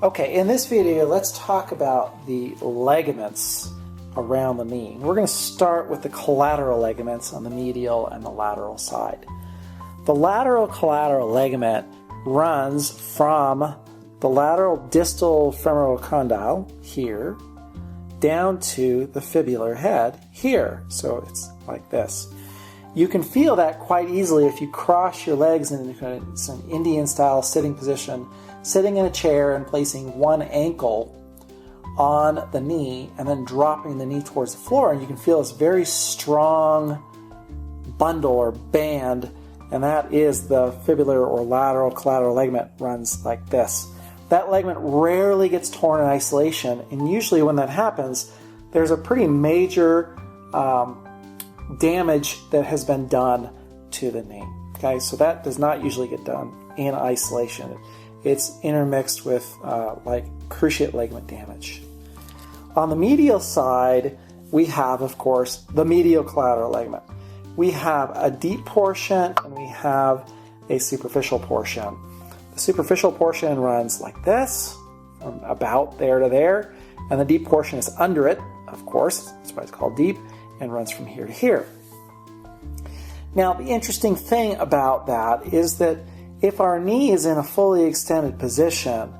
Okay, in this video, let's talk about the ligaments around the knee. We're going to start with the collateral ligaments on the medial and the lateral side. The lateral collateral ligament runs from the lateral distal femoral condyle here down to the fibular head here. So it's like this. You can feel that quite easily if you cross your legs in an Indian style sitting position, sitting in a chair and placing one ankle on the knee and then dropping the knee towards the floor, and you can feel this very strong bundle or band, and that is the fibular or lateral collateral ligament. Runs like this. That ligament rarely gets torn in isolation, and usually when that happens, there's a pretty major damage that has been done to the knee. Okay, so that does not usually get done in isolation. It's intermixed with like cruciate ligament damage. On the medial side, we have, of course, the medial collateral ligament. We have a deep portion and we have a superficial portion. The superficial portion runs like this, from about there to there, and the deep portion is under it, of course, that's why it's called deep, and runs from here to here. Now, the interesting thing about that is that if our knee is in a fully extended position,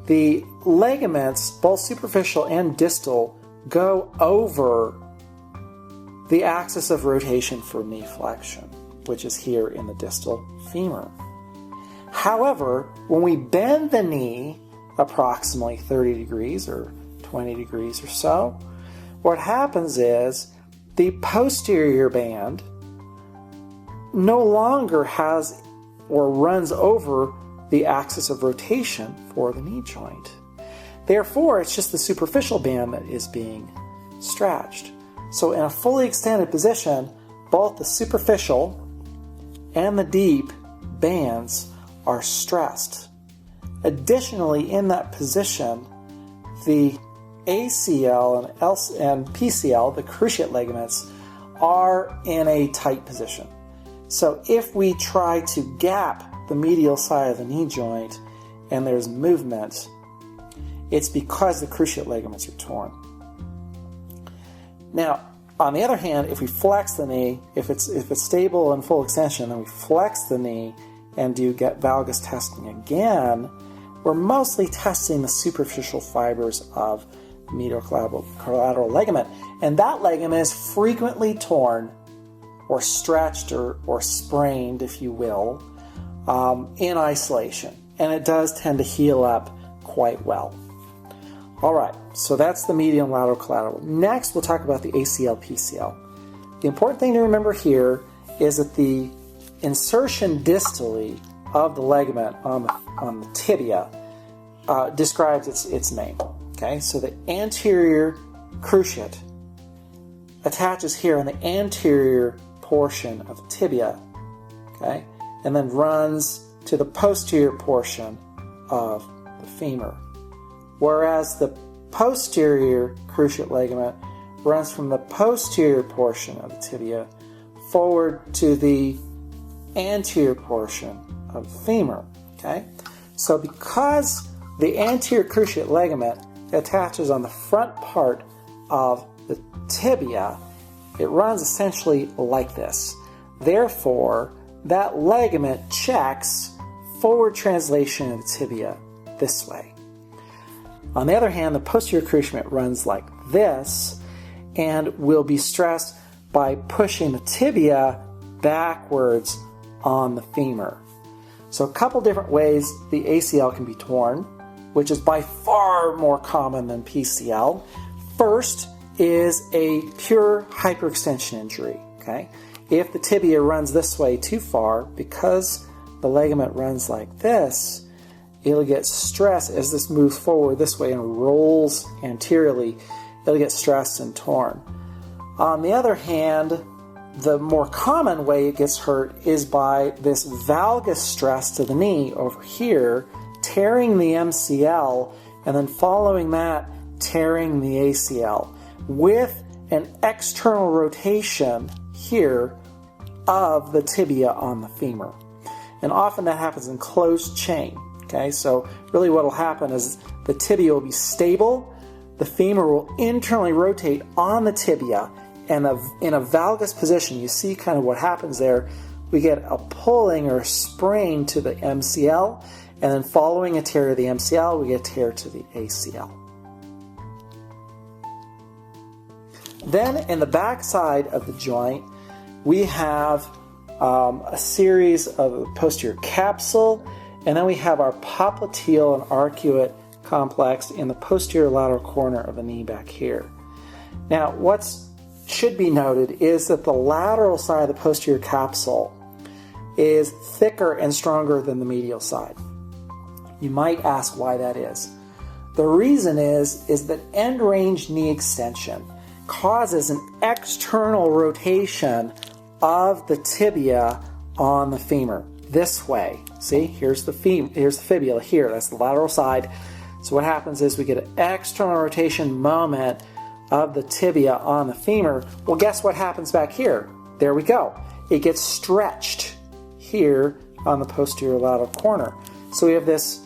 the ligaments, both superficial and distal, go over the axis of rotation for knee flexion, which is here in the distal femur. However, when we bend the knee approximately 30 degrees or 20 degrees or so, what happens is the posterior band no longer has or runs over the axis of rotation for the knee joint. Therefore, it's just the superficial band that is being stretched. So in a fully extended position, both the superficial and the deep bands are stressed. Additionally, in that position, the ACL and PCL, the cruciate ligaments, are in a tight position. So if we try to gap the medial side of the knee joint and there's movement, it's because the cruciate ligaments are torn. Now, on the other hand, if we flex the knee, if it's stable and full extension, then we flex the knee and do get valgus testing again, we're mostly testing the superficial fibers of medial collateral ligament. And that ligament is frequently torn or stretched or sprained, if you will, in isolation. And it does tend to heal up quite well. All right, so that's the medial and lateral collateral. Next, we'll talk about the ACL, PCL. The important thing to remember here is that the insertion distally of the ligament on the tibia describes its name. Okay, so the anterior cruciate attaches here in the anterior portion of the tibia, okay, and then runs to the posterior portion of the femur. Whereas the posterior cruciate ligament runs from the posterior portion of the tibia forward to the anterior portion of the femur. Okay? So because the anterior cruciate ligament attaches on the front part of the tibia, it runs essentially like this. Therefore, that ligament checks forward translation of the tibia this way. On the other hand, the posterior cruciate runs like this and will be stressed by pushing the tibia backwards on the femur. So a couple different ways the ACL can be torn, which is by far more common than PCL. First is a pure hyperextension injury. Okay? If the tibia runs this way too far, because the ligament runs like this, it'll get stressed as this moves forward this way and rolls anteriorly. It'll get stressed and torn. On the other hand, the more common way it gets hurt is by this valgus stress to the knee over here, tearing the MCL, and then following that, tearing the ACL, with an external rotation here of the tibia on the femur. And often that happens in closed chain. Okay, so really what will happen is the tibia will be stable, the femur will internally rotate on the tibia, and in a valgus position, you see kind of what happens there. We get a pulling or sprain to the MCL, and then following a tear to the MCL, we get a tear to the ACL. Then in the back side of the joint, we have a series of posterior capsule, and then we have our popliteal and arcuate complex in the posterior lateral corner of the knee back here. Now, what should be noted is that the lateral side of the posterior capsule is thicker and stronger than the medial side. You might ask why that is. The reason is that end range knee extension causes an external rotation of the tibia on the femur this way. See, here's the fibula here. That's the lateral side. So what happens is we get an external rotation moment of the tibia on the femur. Well, guess what happens back here? There we go. It gets stretched here on the posterior lateral corner. So we have this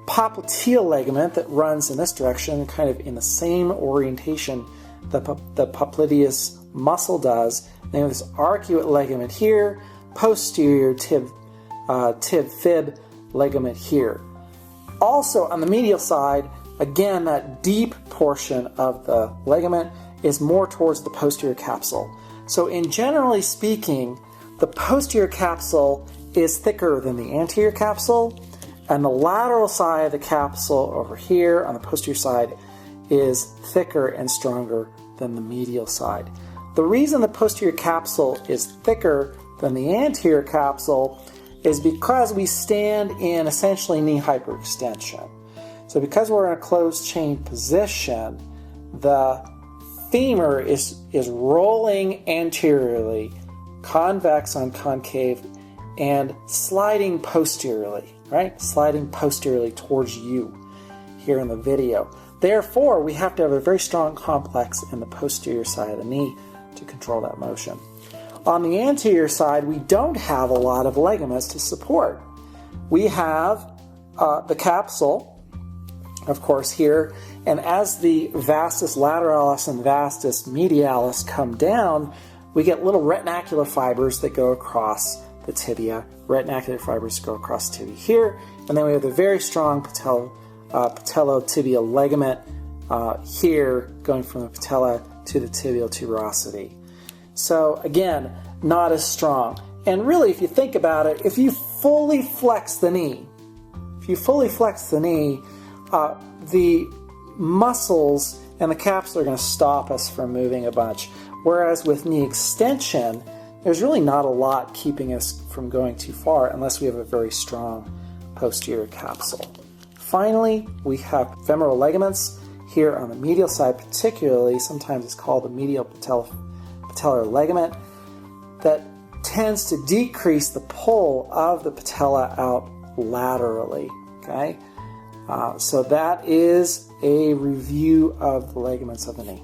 popliteal ligament that runs in this direction, kind of in the same orientation that the popliteus muscle does. And we have this arcuate ligament here, posterior tib-fib ligament here. Also on the medial side, again, that deep portion of the ligament is more towards the posterior capsule. So in generally speaking, the posterior capsule is thicker than the anterior capsule, and the lateral side of the capsule over here on the posterior side is thicker and stronger than the medial side. The reason the posterior capsule is thicker than the anterior capsule is because we stand in essentially knee hyperextension. So because we're in a closed chain position, the femur is rolling anteriorly, convex on concave, and sliding posteriorly, right? Sliding posteriorly towards you here in the video. Therefore, we have to have a very strong complex in the posterior side of the knee to control that motion. On the anterior side, we don't have a lot of ligaments to support. We have the capsule, of course, here, and as the vastus lateralis and vastus medialis come down, we get little retinacular fibers that go across the tibia. Retinacular fibers go across the tibia here, and then we have the very strong patellotibial ligament here, going from the patella to the tibial tuberosity. So again, not as strong. And really, if you think about it, if you fully flex the knee, the muscles and the capsule are going to stop us from moving a bunch. Whereas with knee extension, there's really not a lot keeping us from going too far unless we have a very strong posterior capsule. Finally, we have femoral ligaments here on the medial side particularly. Sometimes it's called the medial patellar ligament, that tends to decrease the pull of the patella out laterally. Okay, so that is a review of the ligaments of the knee.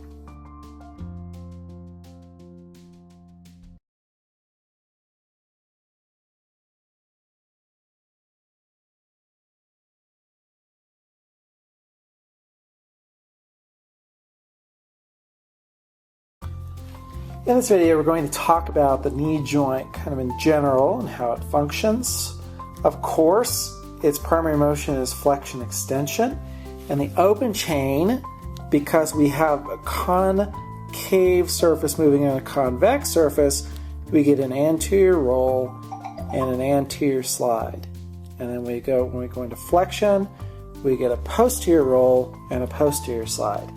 In this video, we're going to talk about the knee joint kind of in general and how it functions. Of course, its primary motion is flexion extension, and the open chain, because we have a concave surface moving on a convex surface, we get an anterior roll and an anterior slide. And then when we go into flexion, we get a posterior roll and a posterior slide.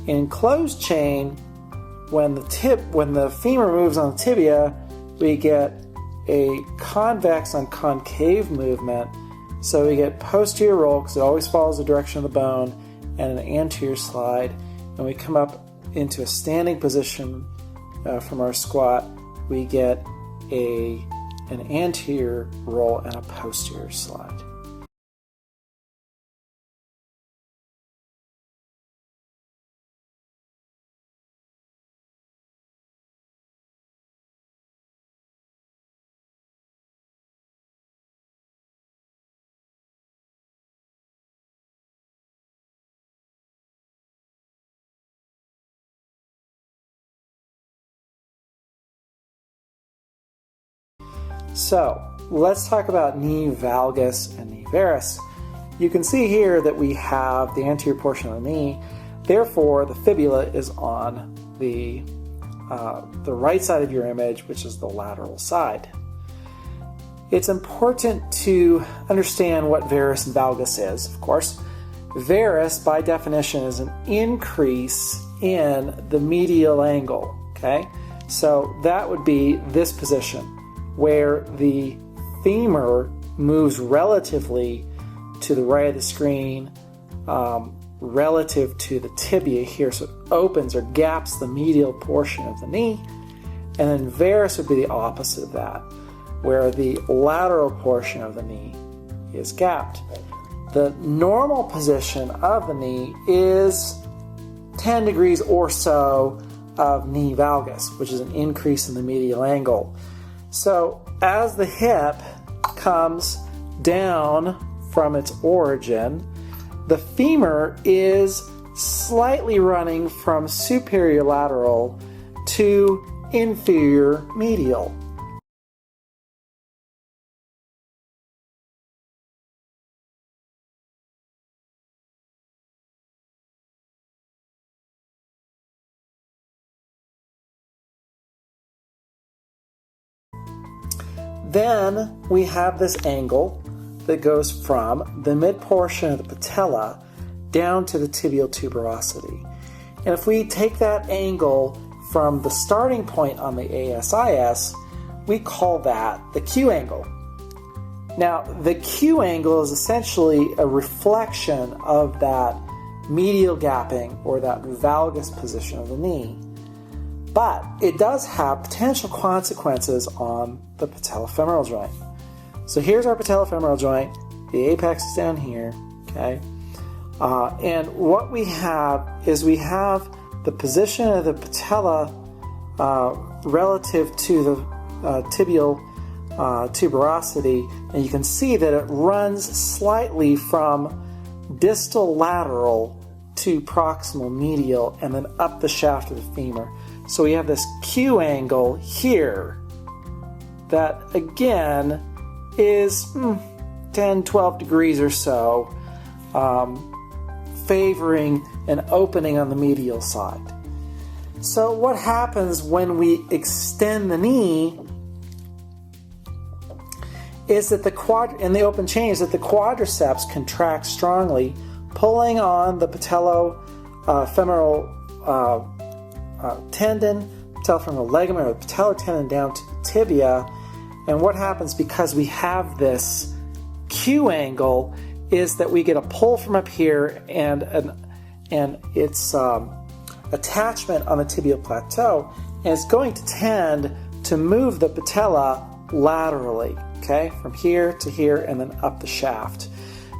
In closed chain, when the femur moves on the tibia, we get a convex on concave movement. So we get posterior roll, because it always follows the direction of the bone, and an anterior slide. And we come up into a standing position from our squat, we get an anterior roll and a posterior slide. So let's talk about knee valgus and knee varus. You can see here that we have the anterior portion of the knee. Therefore, the fibula is on the right side of your image, which is the lateral side. It's important to understand what varus and valgus is, of course. Varus, by definition, is an increase in the medial angle, okay? So that would be this position, where the femur moves relatively to the right of the screen, relative to the tibia here, so it opens or gaps the medial portion of the knee. And then varus would be the opposite of that, where the lateral portion of the knee is gapped. The normal position of the knee is 10 degrees or so of knee valgus, which is an increase in the medial angle. So as the hip comes down from its origin, the femur is slightly running from superior lateral to inferior medial. Then we have this angle that goes from the mid portion of the patella down to the tibial tuberosity. And if we take that angle from the starting point on the ASIS, we call that the Q angle. Now, the Q angle is essentially a reflection of that medial gapping or that valgus position of the knee. But it does have potential consequences on the patellofemoral joint. So here's our patellofemoral joint. The apex is down here, okay? And what we have is we have the position of the patella relative to the tibial tuberosity, and you can see that it runs slightly from distal lateral to proximal medial and then up the shaft of the femur. So we have this Q angle here that again is 10, 12 degrees or so, favoring an opening on the medial side. So what happens when we extend the knee is that in the open chain is that the quadriceps contract strongly, pulling on the patellofemoral tendon, patellofemoral ligament, or the patellar tendon down to the tibia. And what happens because we have this Q angle is that we get a pull from up here and its attachment on the tibial plateau, and it's going to tend to move the patella laterally, okay, from here to here and then up the shaft.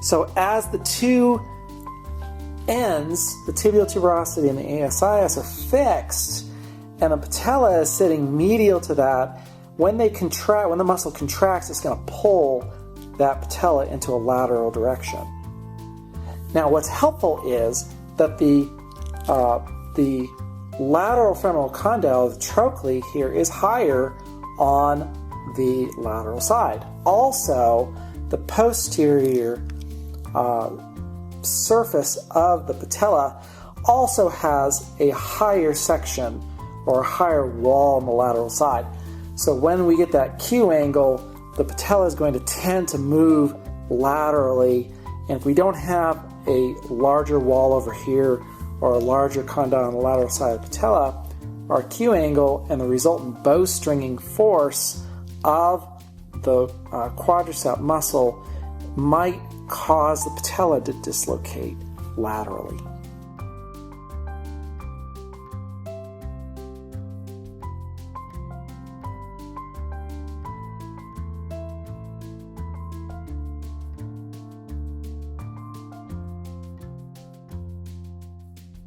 So as the two ends, the tibial tuberosity and the ASIS, are fixed, and the patella is sitting medial to that, when the muscle contracts, it's going to pull that patella into a lateral direction. Now, what's helpful is that the lateral femoral condyle, the trochlear here, is higher on the lateral side. Also, the posterior surface of the patella also has a higher section or a higher wall on the lateral side. So when we get that Q angle, the patella is going to tend to move laterally, and if we don't have a larger wall over here or a larger condyle on the lateral side of the patella, our Q angle and the resultant bowstringing force of the quadricep muscle might cause the patella to dislocate laterally.